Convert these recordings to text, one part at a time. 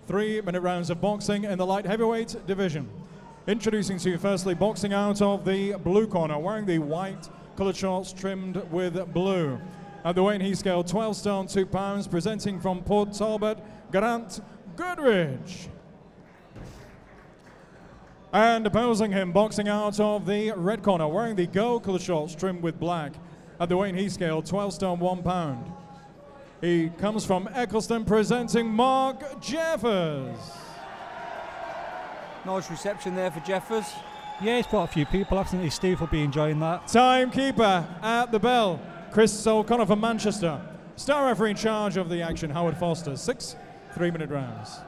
3-minute rounds of boxing in the light heavyweight division. Introducing to you firstly, boxing out of the blue corner, wearing the white coloured shorts trimmed with blue. At the weight he scale, 12 stone 2 pounds, presenting from Port Talbot, Geraint, Goodridge. And opposing him, boxing out of the red corner, wearing the gold coloured shorts trimmed with black. At the weight he scale, 12 stone 1 pound. He comes from Eccleston, presenting Mark Jeffers. Nice reception there for Jeffers. Yeah, he's brought a few people, hasn't he? Steve will be enjoying that. Timekeeper at the bell, Chris O'Connor from Manchester. Star referee in charge of the action, Howard Foster. 6 3-minute rounds.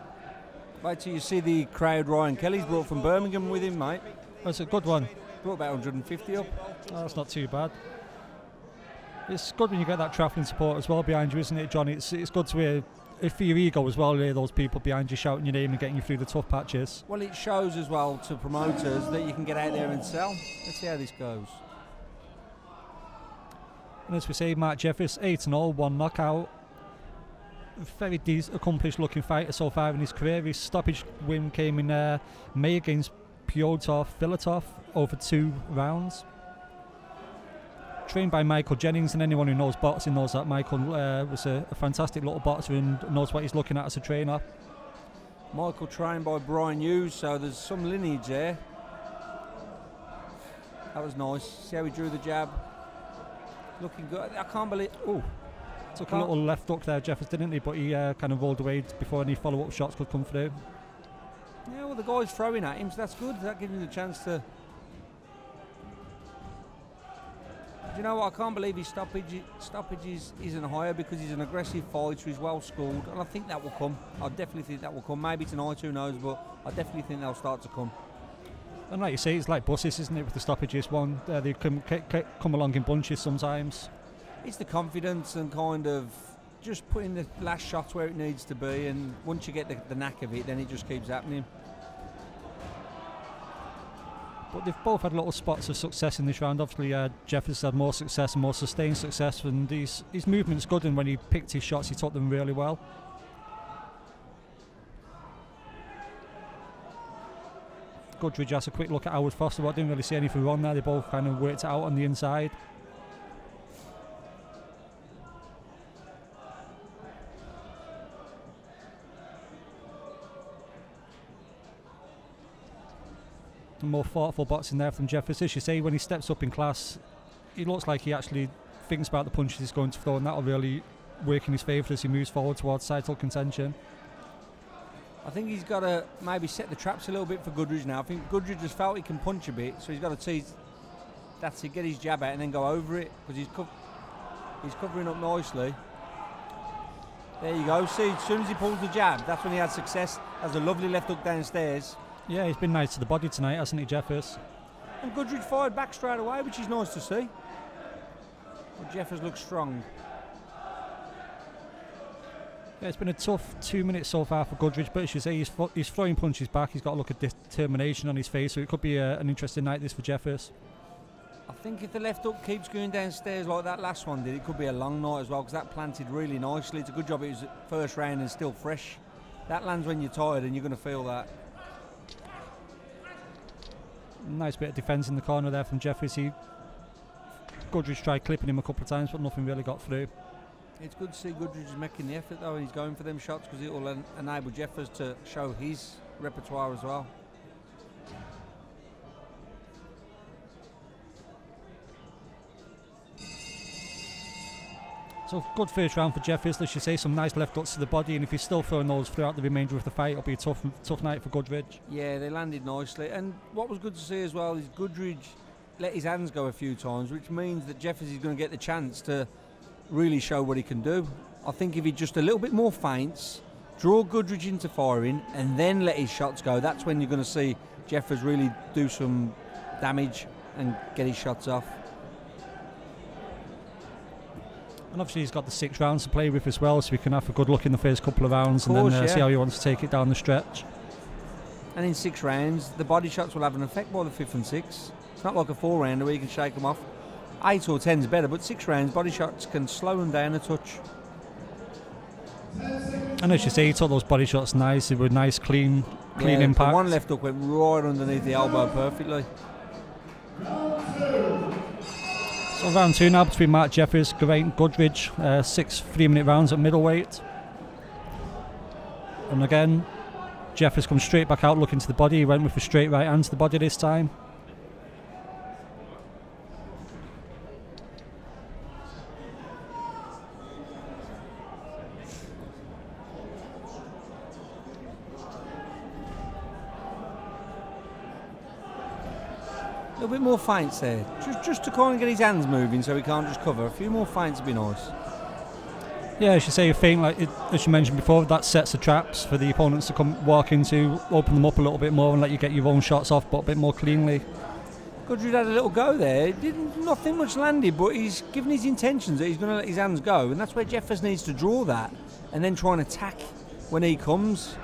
Wait till you see the crowd Ryan Kelly's brought from Birmingham with him, mate. That's a good one. Brought about 150 up. Oh, that's not too bad. It's good when you get that travelling support as well behind you, isn't it, John? It's good to hear, for your ego as well, hear those people behind you shouting your name and getting you through the tough patches. Well, it shows as well to promoters that you can get out there and sell. Let's see how this goes. And as we say, Mark Jeffers, 8-0, 1 knockout. Very accomplished looking fighter so far in his career. His stoppage win came in May against Piotr Filatov over 2 rounds. Trained by Michael Jennings, and anyone who knows boxing knows that Michael was a fantastic little boxer and knows what he's looking at as a trainer. Michael trained by Brian Hughes, so there's some lineage there. That was nice. See how he drew the jab. Looking good. I can't believe... Oh, took a little left hook there, Jeffers, didn't he? But he kind of rolled away before any follow-up shots could come through. Yeah, well, the guy's throwing at him, so that's good. That gives him the chance to... You know what, I can't believe his stoppage isn't higher, because he's an aggressive fighter, he's well schooled, and I think that will come. I definitely think that will come. Maybe tonight, who knows, but I definitely think they'll start to come. And like you say, it's like buses, isn't it, with the stoppages? They come along in bunches sometimes. It's the confidence and kind of just putting the last shot where it needs to be, and once you get the knack of it, then it just keeps happening. But they've both had little spots of success in this round. Obviously, Jeffers had more success and more sustained success, and his movement's good, and when he picked his shots, he took them really well. Goodridge has a quick look at Howard Foster, but I didn't really see anything wrong there. They both kind of worked it out on the inside. More thoughtful boxing there from Jeffers. As you say, when he steps up in class, he looks like he actually thinks about the punches he's going to throw, and that'll really work in his favour as he moves forward towards title contention. I think he's got to maybe set the traps a little bit for Goodridge now. I think Goodridge has felt he can punch a bit, so he's got to tease. That's it, get his jab out and then go over it, because he's covering up nicely. There you go. See, as soon as he pulls the jab, that's when he had success. Has a lovely left hook downstairs. Yeah, he's been nice to the body tonight, hasn't he, Jeffers? And Goodridge fired back straight away, which is nice to see. But Jeffers looks strong. Yeah, it's been a tough 2 minutes so far for Goodridge, but as you say, he's throwing punches back. He's got a look of determination on his face, so it could be an interesting night this for Jeffers. I think if the left hook keeps going downstairs like that last one did, it could be a long night as well, because that planted really nicely. It's a good job it was first round and still fresh. That lands when you're tired, and you're going to feel that. Nice bit of defence in the corner there from Jeffers. Goodridge tried clipping him a couple of times, but nothing really got through. It's good to see Goodridge is making the effort though, and he's going for them shots, because it will enable Jeffers to show his repertoire as well. So good first round for Jeffers. Let's just say some nice left hooks to the body, and if he's still throwing those throughout the remainder of the fight, it'll be a tough night for Goodridge. Yeah, they landed nicely, and what was good to see as well is Goodridge let his hands go a few times, which means that Jeffers is going to get the chance to really show what he can do. I think if he just a little bit more feints, draw Goodridge into firing, and then let his shots go, that's when you're going to see Jeffers really do some damage and get his shots off. And obviously he's got the 6 rounds to play with as well, so we can have a good look in the first couple of rounds, and then see how he wants to take it down the stretch. And in 6 rounds, the body shots will have an effect by the 5th and 6th. It's not like a 4-rounder where you can shake them off. 8 or 10 is better, but 6 rounds, body shots can slow them down a touch. And And as you say, he took those body shots nice. They were nice, clean impact. The one left hook went right underneath the elbow perfectly. So round 2 now between Mark Jeffries, Geraint, Goodridge. 6 3-minute rounds at middleweight. And again, Jeffries comes straight back out looking to the body. He went with a straight right hand to the body this time. A little bit more feints there, just to kind of get his hands moving so he can't just cover. A few more feints would be nice. Yeah, as you say, a feint like it, as you mentioned before, that sets the traps for the opponents to come walk into, open them up a little bit more and let you get your own shots off, but a bit more cleanly. Goodridge had a little go there. Nothing much landed, but he's given his intentions that he's going to let his hands go, and that's where Jeffers needs to draw that and then try and attack when he comes.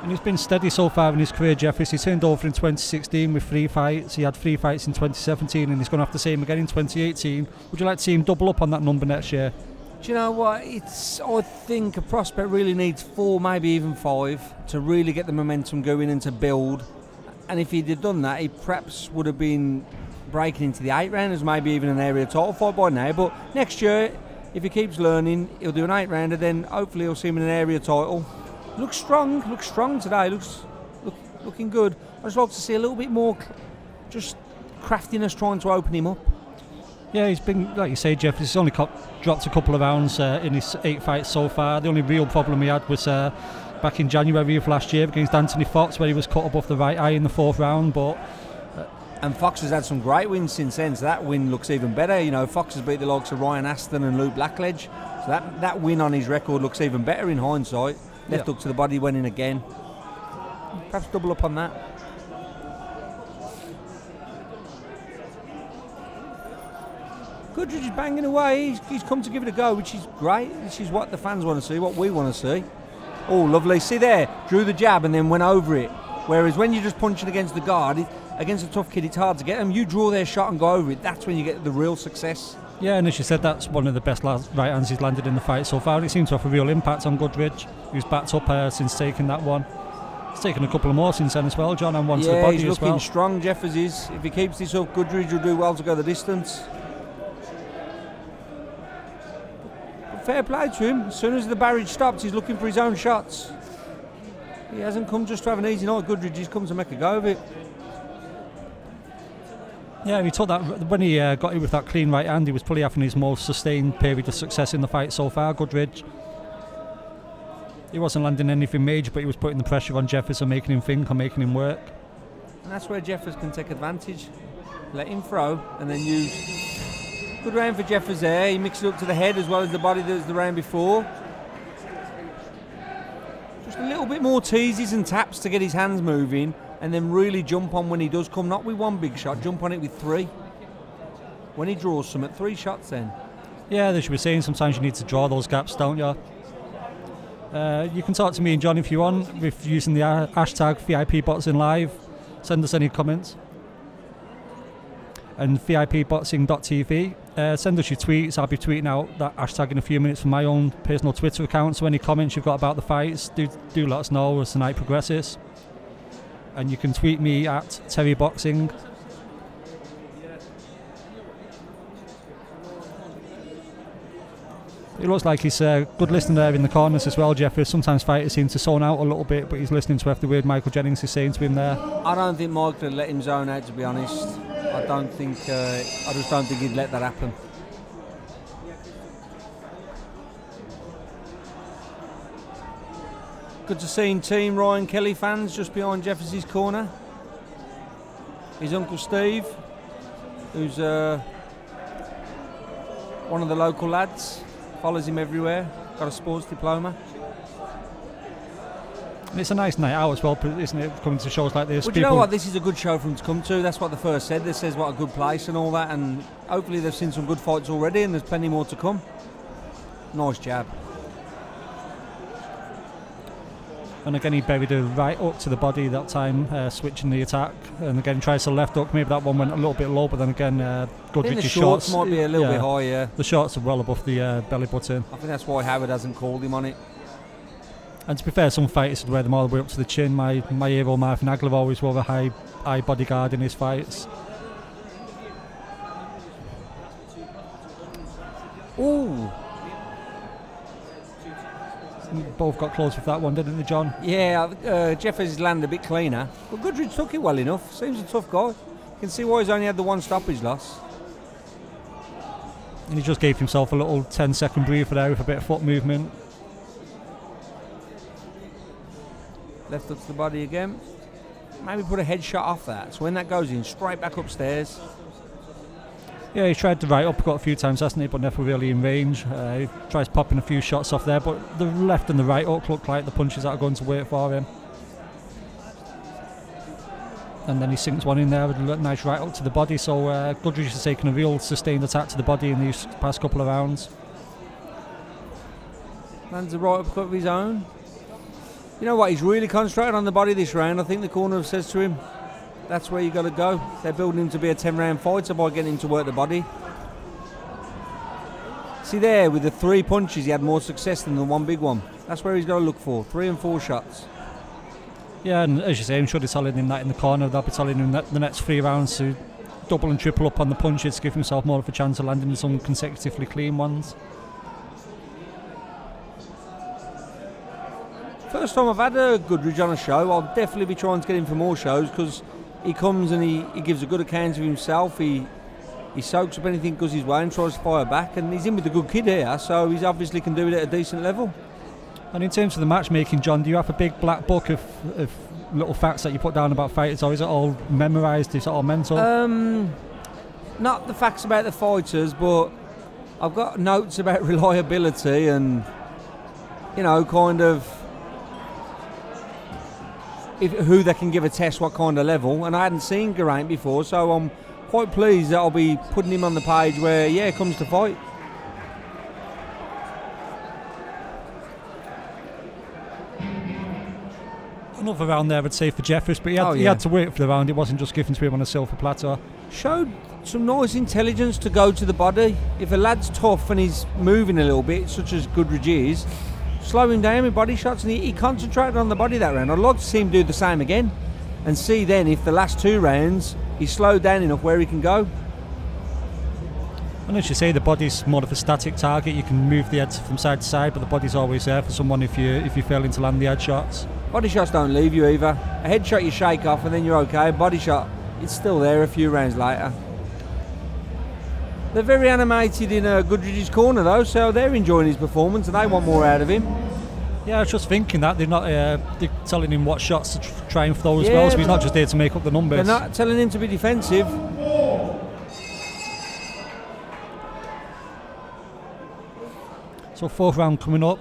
And he's been steady so far in his career, Jeffries. He turned over in 2016 with 3 fights. He had 3 fights in 2017, and he's going to have to see him again in 2018. Would you like to see him double up on that number next year? Do you know what? I think a prospect really needs 4, maybe even 5, to really get the momentum going and to build. And if he'd have done that, he perhaps would have been breaking into the 8 rounders, maybe even an area title fight by now. But next year, if he keeps learning, he'll do an 8 rounder. Then hopefully, he'll see him in an area title. Looks strong today. Looking good. I'd just like to see a little bit more, just craftiness trying to open him up. Yeah, he's been, like you say, Jeff, he's only dropped a couple of rounds in his 8 fights so far. The only real problem he had was back in January of last year against Anthony Fox, where he was cut above the right eye in the 4th round. But and Fox has had some great wins since then, so that win looks even better. You know, Fox has beat the likes of Ryan Aston and Luke Blackledge, so that win on his record looks even better in hindsight. Left hook to the body, went in again. Perhaps double up on that. Goodridge is banging away. He's come to give it a go, which is great. This is what the fans want to see, what we want to see. Oh, lovely. See there, drew the jab and then went over it. Whereas when you're just punching against the guard, against a tough kid, it's hard to get them. You draw their shot and go over it. That's when you get the real success. Yeah, and as you said, that's one of the best right hands he's landed in the fight so far. It seems to have a real impact on Goodridge, who's backed up since taking that one. He's taken a couple of more since then as well, John, and one to the body as well. Yeah, he's looking strong, Jeffers is. If he keeps this up, Goodridge will do well to go the distance. But fair play to him. As soon as the barrage stops, he's looking for his own shots. He hasn't come just to have an easy night, Goodridge. He's come to make a go of it. Yeah, he took that when he got hit with that clean right hand. He was probably having his most sustained period of success in the fight so far, Goodridge. He wasn't landing anything major, but he was putting the pressure on Jeffers and making him think and making him work. And that's where Jeffers can take advantage. Let him throw and then use. Good round for Jeffers there. He mixed it up to the head as well as the body that was the round before. Just a little bit more teases and taps to get his hands moving. And then really jump on when he does come, not with 1 big shot, jump on it with 3. When he draws some at 3 shots then. Yeah, as you were saying, sometimes you need to draw those gaps, don't you? You can talk to me and John if you want, with using the hashtag VIPBoxingLive. Send us any comments. And VIPBoxing.tv. Send us your tweets. I'll be tweeting out that hashtag in a few minutes from my own personal Twitter account. So any comments you've got about the fights, do let us know as the night progresses. And you can tweet me at TerryBoxing. It looks like he's good listening there in the corners as well, Jeffers. Sometimes fighters seem to zone out a little bit, but he's listening to every word Michael Jennings is saying to him there. I don't think Mike would let him zone out, to be honest. I just don't think he'd let that happen. Good to see Team Ryan Kelly fans just behind Jeffers' corner. His Uncle Steve, who's one of the local lads, follows him everywhere, got a sports diploma. And it's a nice night out as well, isn't it, coming to shows like this? Well, do you know what, this is a good show for them to come to. That's what the first said. They says what a good place and all that, and hopefully they've seen some good fights already and there's plenty more to come. Nice jab. And again, he buried a right hook to the body that time, switching the attack. And again, tries the left hook. Maybe that one went a little bit low, but then again, Goodridge's shorts might be a little bit high, yeah. The shorts are well above the belly button. I think that's why Howard hasn't called him on it. And to be fair, some fighters would wear them all the way up to the chin. My hero, Marvin Hagler, always wore a high bodyguard in his fights. Ooh. Both got close with that one, didn't they, John? Yeah, Jeffers landed a bit cleaner. But Goodridge took it well enough. Seems a tough guy. You can see why he's only had the one stoppage loss. And he just gave himself a little 10-second breather there with a bit of foot movement. Left up to the body again. Maybe put a headshot off that. So when that goes in, straight back upstairs. Yeah, he tried the right up, got a few times, hasn't he, but never really in range. He tries popping a few shots off there, but the left and the right hook look like the punches that are going to work for him. And then he sinks one in there with a nice right hook to the body, so Goodridge has taken a real sustained attack to the body in these past couple of rounds. Lands a right uppercut of his own. You know what, he's really concentrated on the body this round. I think the corner says to him, that's where you got to go. They're building him to be a 10-round fighter by getting him to work the body. See there, with the 3 punches, he had more success than the one big one. That's where he's got to look for, 3 and 4 shots. Yeah, and as you say, I'm sure they're telling him that in the corner. They'll be telling him that the next 3 rounds to double and triple up on the punches to give himself more of a chance of landing some consecutively clean ones. First time I've had a Goodridge on a show. I'll definitely be trying to get him for more shows because he comes and he gives a good account of himself. He soaks up anything goes his way and tries to fire back, and he's in with a good kid here, so he's obviously can do it at a decent level. And in terms of the matchmaking, John, do you have a big black book of little facts that you put down about fighters, or is it all memorised, is it all mental? Not the facts about the fighters, but I've got notes about reliability and, you know, kind of who they can give a test, what kind of level. And I hadn't seen Geraint before, so I'm quite pleased that I'll be putting him on the page where, yeah, comes to fight. Another round there, I'd say, for Jeffers, but he had to wait for the round. It wasn't just given to him on a silver platter. Showed some nice intelligence to go to the body. If a lad's tough and he's moving a little bit, such as Goodridge is, slow him down with body shots, and he concentrated on the body that round. I'd like to see him do the same again and see then if the last 2 rounds he's slowed down enough where he can go. And as you say, the body's more of a static target. You can move the head from side to side, but the body's always there for someone if you're failing to land the head shots. Body shots don't leave you either. A head shot you shake off and then you're okay. Body shot, it's still there a few rounds later. They're very animated in Goodridge's corner though, so they're enjoying his performance and they want more out of him. Yeah, I was just thinking that they're not they're telling him what shots to try and throw as well, so he's not just there to make up the numbers. They're not telling him to be defensive. So 4th round coming up.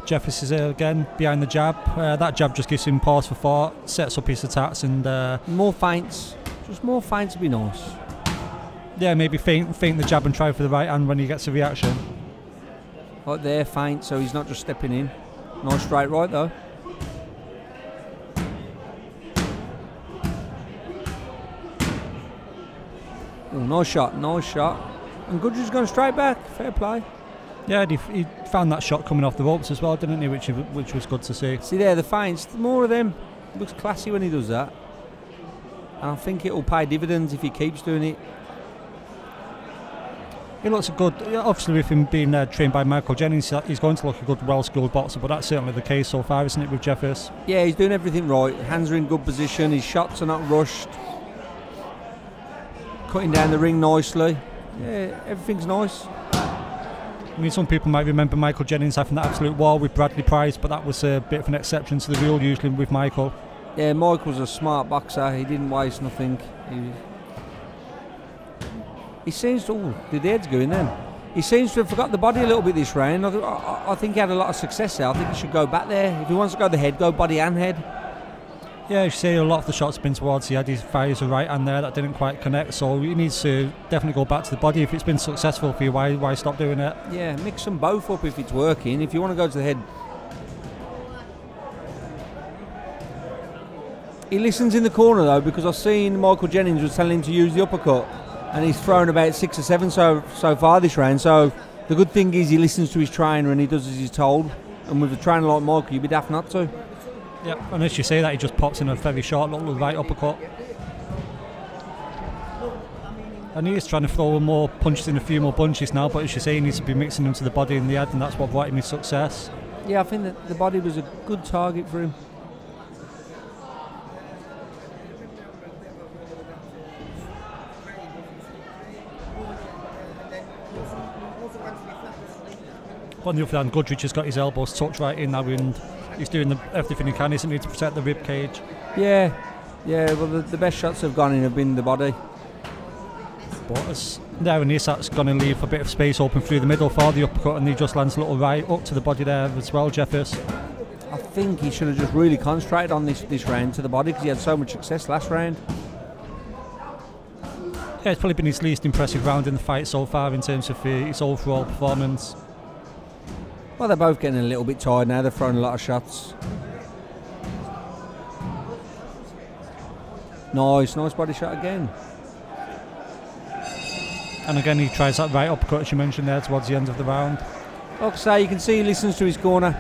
Jeffers is again behind the jab. That jab just gives him pause for thought, sets up his attacks, and more feints. Just more feints would be nice. Yeah, maybe feint the jab and try for the right hand when he gets a reaction. Right there, feint, so he's not just stepping in. Nice straight right though. Oh, nice shot, nice shot. And Goodridge's going straight back. Fair play. Yeah, he found that shot coming off the ropes as well, didn't he? Which was good to see. See there, the feints, the more of them. Looks classy when he does that. And I think it will pay dividends if he keeps doing it. He looks good. Obviously, with him being trained by Michael Jennings, he's going to look a good, well-skilled boxer, but that's certainly the case so far, isn't it, with Jeffers? Yeah, he's doing everything right. Hands are in good position, his shots are not rushed. Cutting down the ring nicely. Yeah, everything's nice. I mean, some people might remember Michael Jennings having that absolute war with Bradley Price, but that was a bit of an exception to the rule usually with Michael. Yeah, Michael's a smart boxer. He didn't waste nothing. He seems to... Oh, did the heads go in then? He seems to have forgot the body a little bit this round. I think he had a lot of success there. I think he should go back there. If he wants to go the head, go body and head. Yeah, you see a lot of the shots have been towards the head. He fires a right hand there that didn't quite connect, so he needs to definitely go back to the body. If it's been successful for you, why stop doing it? Yeah, mix them both up if it's working. If you want to go to the head, He listens in the corner though, because I've seen Michael Jennings was telling him to use the uppercut, and he's thrown about 6 or 7 so far this round. So the good thing is he listens to his trainer and he does as he's told. And with a trainer like Michael, you'd be daft not to. Yep, and as you say that, he just pops in a very short little right uppercut. And he is trying to throw more punches in, a few more bunches now, but as you say, he needs to be mixing them to the body and the head, and that's what brought him his success. Yeah, I think that the body was a good target for him. On the other hand, Goodridge has got his elbows tucked right in now, and he's doing everything he can, isn't he, to protect the rib cage. Yeah, well the best shots have gone in have been the body. But as there and this, that's going to leave a bit of space open through the middle for the uppercut, and he just lands a little right up to the body there as well, Jeffers. I think he should have just really concentrated on this round to the body, because he had so much success last round. Yeah, it's probably been his least impressive round in the fight so far in terms of his overall performance. Well, they're both getting a little bit tired now. They're throwing a lot of shots. Nice body shot again. And again, he tries that right uppercut, as you mentioned there, towards the end of the round. Like I say, you can see he listens to his corner.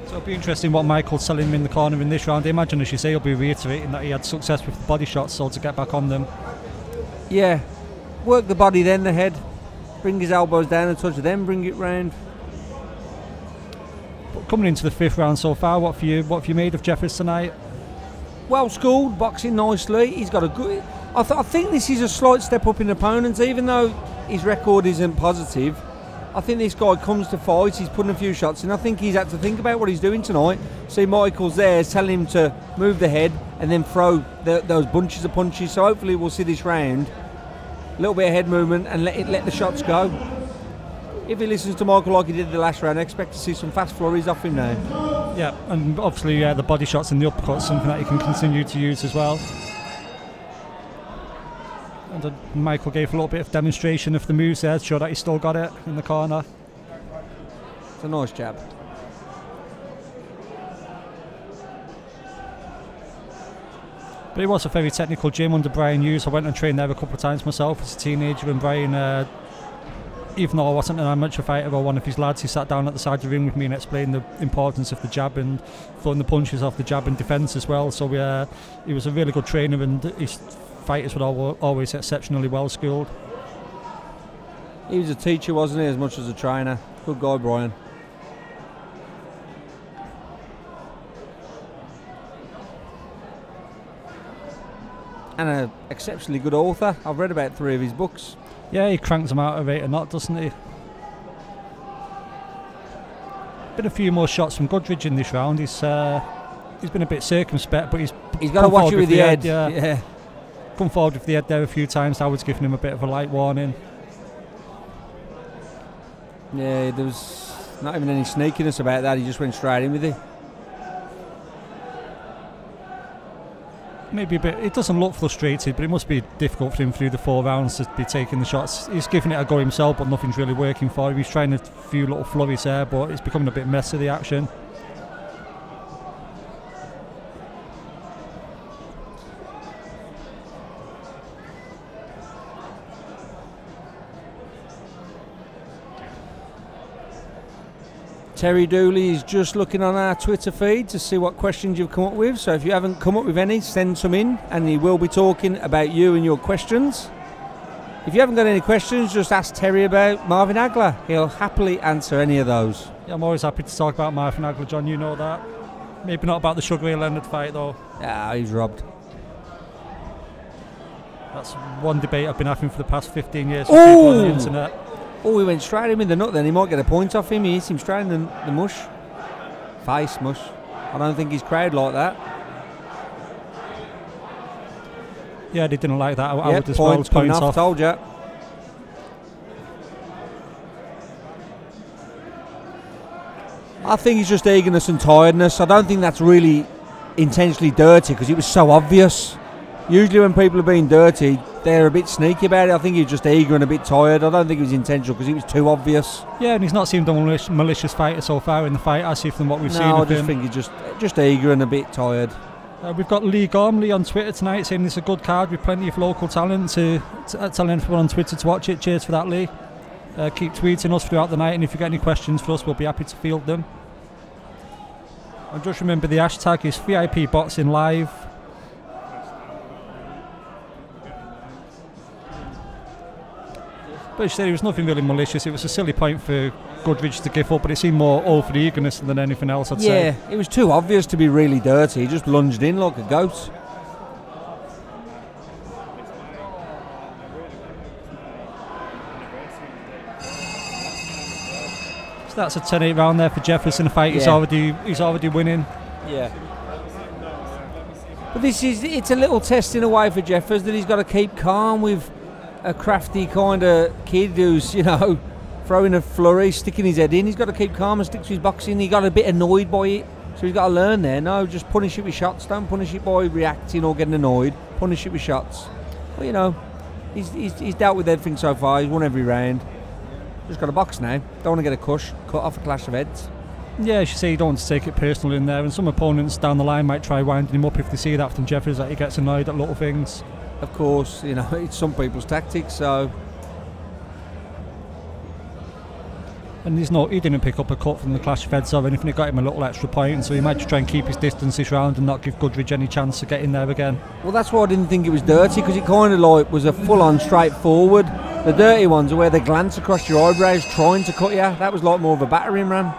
So it'll be interesting what Michael's telling him in the corner in this round. I imagine, as you say, he'll be reiterating that he had success with the body shots, so to get back on them. Yeah. Work the body, then the head. Bring his elbows down and touch, then bring it round. But coming into the 5th round so far, what have you made of Jeffers tonight? Well schooled, boxing nicely. He's got a good. I think this is a slight step up in opponents, even though his record isn't positive. I think this guy comes to fight. He's putting a few shots in. I think he's had to think about what he's doing tonight. See, Michael's there telling him to move the head and then throw those bunches of punches. So hopefully we'll see this round. A little bit of head movement and let the shots go. If he listens to Michael like he did the last round, I expect to see some fast flurries off him now. Yeah, and obviously the body shots and the uppercuts, something that he can continue to use as well. And Michael gave a little bit of demonstration of the moves there to show that he still got it in the corner. It's a nice jab. But it was a very technical gym under Brian Hughes. I went and trained there a couple of times myself as a teenager, and Brian, even though I wasn't an amateur fighter or one of his lads, he sat down at the side of the ring with me and explained the importance of the jab and throwing the punches off the jab in defence as well. So he was a really good trainer, and his fighters were always exceptionally well schooled. He was a teacher, wasn't he, as much as a trainer? Good guy, Brian. And an exceptionally good author. I've read about 3 of his books. Yeah, he cranks them out at rate or not, doesn't he? Been a few more shots from Goodridge in this round. He's been a bit circumspect, but he's got to watch it with the head. Yeah. Come forward with the head there a few times. Howard's giving him a bit of a light warning. Yeah, there was not even any sneakiness about that. He just went straight in with it. Maybe a bit. It doesn't look frustrated, but it must be difficult for him through the 4 rounds to be taking the shots. He's giving it a go himself, but nothing's really working for him. He's trying a few little flurries there, but it's becoming a bit messy, the action. Terry Dooley is just looking on our Twitter feed to see what questions you've come up with. So if you haven't come up with any, send some in, and he will be talking about you and your questions. If you haven't got any questions, just ask Terry about Marvin Hagler. He'll happily answer any of those. Yeah, I'm always happy to talk about Marvin Hagler, John, you know that. Maybe not about the Sugar Ray Leonard fight, though. Ah, he's robbed. That's one debate I've been having for the past 15 years with people on the internet. Oh, he went straight in the nut then. He might get a point off him. He hits him straight in the mush. Face mush. I don't think he's crowd like that. Yeah, they didn't like that. I Yep, would as well. points coming Points off, off. told you. I think it's just eagerness and tiredness. I don't think that's really intentionally dirty, because it was so obvious. Usually when people are being dirty, there a bit sneaky about it. I think he was just eager and a bit tired. I don't think it was intentional because it was too obvious. Yeah, and he's not seemed a malicious fighter so far in the fight, as if from what we've seen of him. No, I just think he's just eager and a bit tired. We've got Lee Gormley on Twitter tonight saying it's a good card with plenty of local talent. Telling everyone on Twitter to watch it. Cheers for that, Lee. Keep tweeting us throughout the night, and if you've got any questions for us, we'll be happy to field them. And just remember the hashtag is VIP Boxing Live. But as you said, it was nothing really malicious. It was a silly point for Goodridge to give up, but it seemed more all for the eagerness than anything else, I'd say. Yeah, it was too obvious to be really dirty. He just lunged in like a goat. So that's a 10-8 round there for Jefferson. The fight, Yeah. he's already winning. Yeah. But it's a little test in a way for Jeffers that he's got to keep calm with a crafty kind of kid who's, throwing a flurry, sticking his head in. He's got to keep calm and stick to his boxing. He got a bit annoyed by it, so he's got to learn there. No, just punish it with shots. Don't punish it by reacting or getting annoyed. Punish it with shots. But, he's dealt with everything so far. He's won every round. Just got to box now. Don't want to get a cut off a clash of heads. Yeah, as you say, you don't want to take it personal in there, and some opponents down the line might try winding him up if they see that from Jeffers, that he gets annoyed at little things. Of course, it's some people's tactics, so... And he didn't pick up a cut from the clash of heads or anything. It got him a little extra point, so he might just try and keep his distance this round and not give Goodridge any chance to get in there again. Well, that's why I didn't think it was dirty, because it kind of was a full-on straightforward. The dirty ones are where they glance across your eyebrows trying to cut you. That was like more of a battering ram.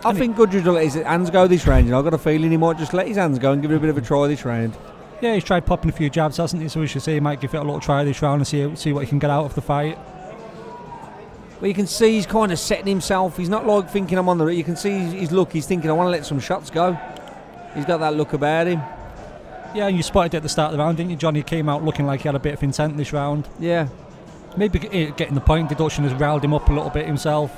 I think Goodridge will let his hands go this round. I've got a feeling he might just let his hands go and give it a bit of a try this round. Yeah, he's tried popping a few jabs, hasn't he? So we should say he might give it a little try this round and see what he can get out of the fight. Well, you can see he's kind of setting himself. He's not like thinking I'm on the... You can see his look. He's thinking, I want to let some shots go. He's got that look about him. Yeah, and you spotted it at the start of the round, didn't you, Johnny? He came out looking like he had a bit of intent this round. Yeah. Maybe getting the point deduction has riled him up a little bit himself.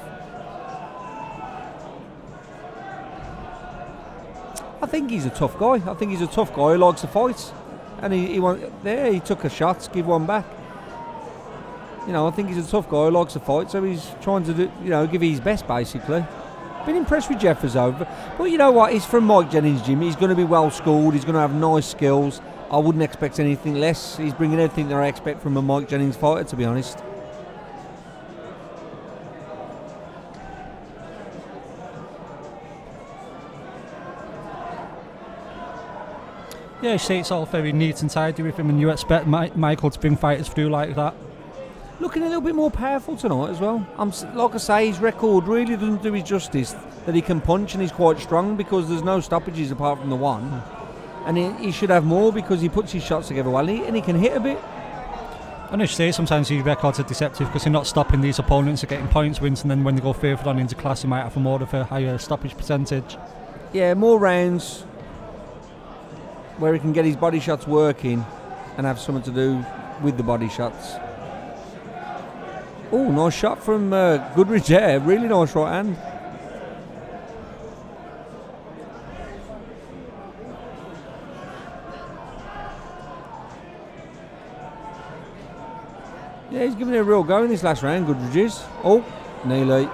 I think he's a tough guy. I think he's a tough guy who likes to fight. And he took a shot, give one back. I think he's a tough guy who likes to fight, so he's trying to do, give his best, basically. Been impressed with Jeffers over. But you know what? He's from Mike Jennings' gym. He's going to be well schooled. He's going to have nice skills. I wouldn't expect anything less. He's bringing everything that I expect from a Mike Jennings fighter, to be honest. Yeah, you see, it's all very neat and tidy with him, and you expect Michael to bring fighters through like that. Looking a little bit more powerful tonight as well. Like I say, his record really doesn't do his justice that he can punch and he's quite strong, because there's no stoppages apart from the one. And he should have more, because he puts his shots together well and he can hit a bit. And as you say, sometimes his records are deceptive because he's not stopping these opponents are getting points wins, and then when they go further on into class, he might have more of a higher stoppage percentage. Yeah, more rounds where he can get his body shots working and have something to do with the body shots. Oh, nice shot from Goodridge there. Really nice right hand. Yeah, he's giving it a real go in this last round, Goodridge is. Oh, nearly.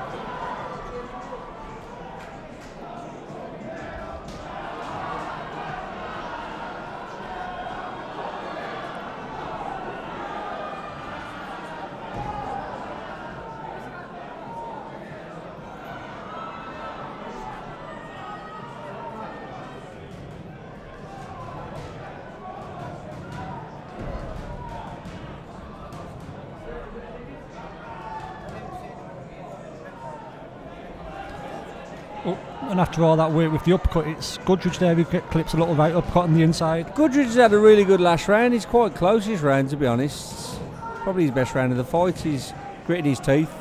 And after all that work with the uppercut, it's Goodridge there who clips a little right uppercut on the inside. Goodridge has had a really good last round. He's quite close his round, to be honest. Probably his best round of the fight. He's gritted his teeth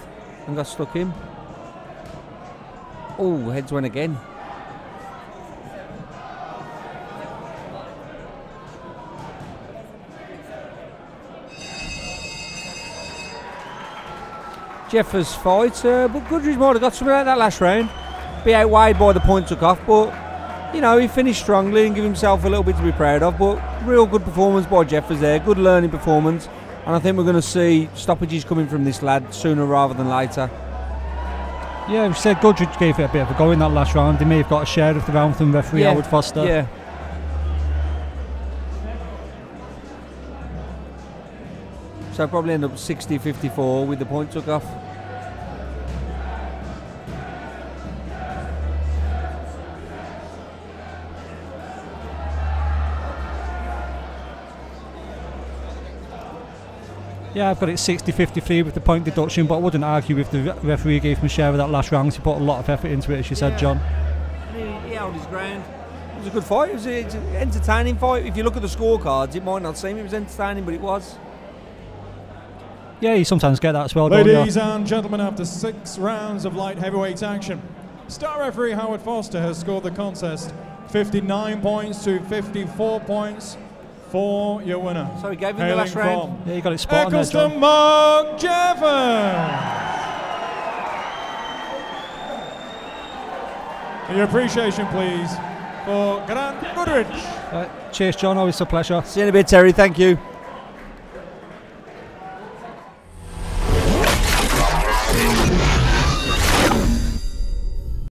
and got stuck in. Oh, heads went again. Jeffers fight, but Goodridge might have got something out of that last round. Be outweighed by the point took off, but You know, he finished strongly and gave himself a little bit to be proud of, but real good performance by Jeffers there, good learning performance, and I think we're going to see stoppages coming from this lad sooner rather than later. Yeah, we said Goodridge gave it a bit of a go in that last round. He may have got a share of the round from referee Howard Foster. Yeah. So probably end up 60-54 with the point took off. Yeah, I've got it 60-53 with the point deduction, but I wouldn't argue if the referee gave him a share of that last round. He put a lot of effort into it, as you said, John. He held his ground. It was a good fight. It was an entertaining fight. If you look at the scorecards, it might not seem it was entertaining, but it was. Yeah, you sometimes get that as well, Ladies don't you? and gentlemen, after 6 rounds of light heavyweight action, star referee Howard Foster has scored the contest 59 points to 54 points for your winner. So he gave him the last round. Yeah, you got it spot on there, Eccleston John. Mark Jeffers. Your appreciation, please, for Geraint Goodridge. Cheers, John. Always a pleasure. See you in a bit, Terry. Thank you.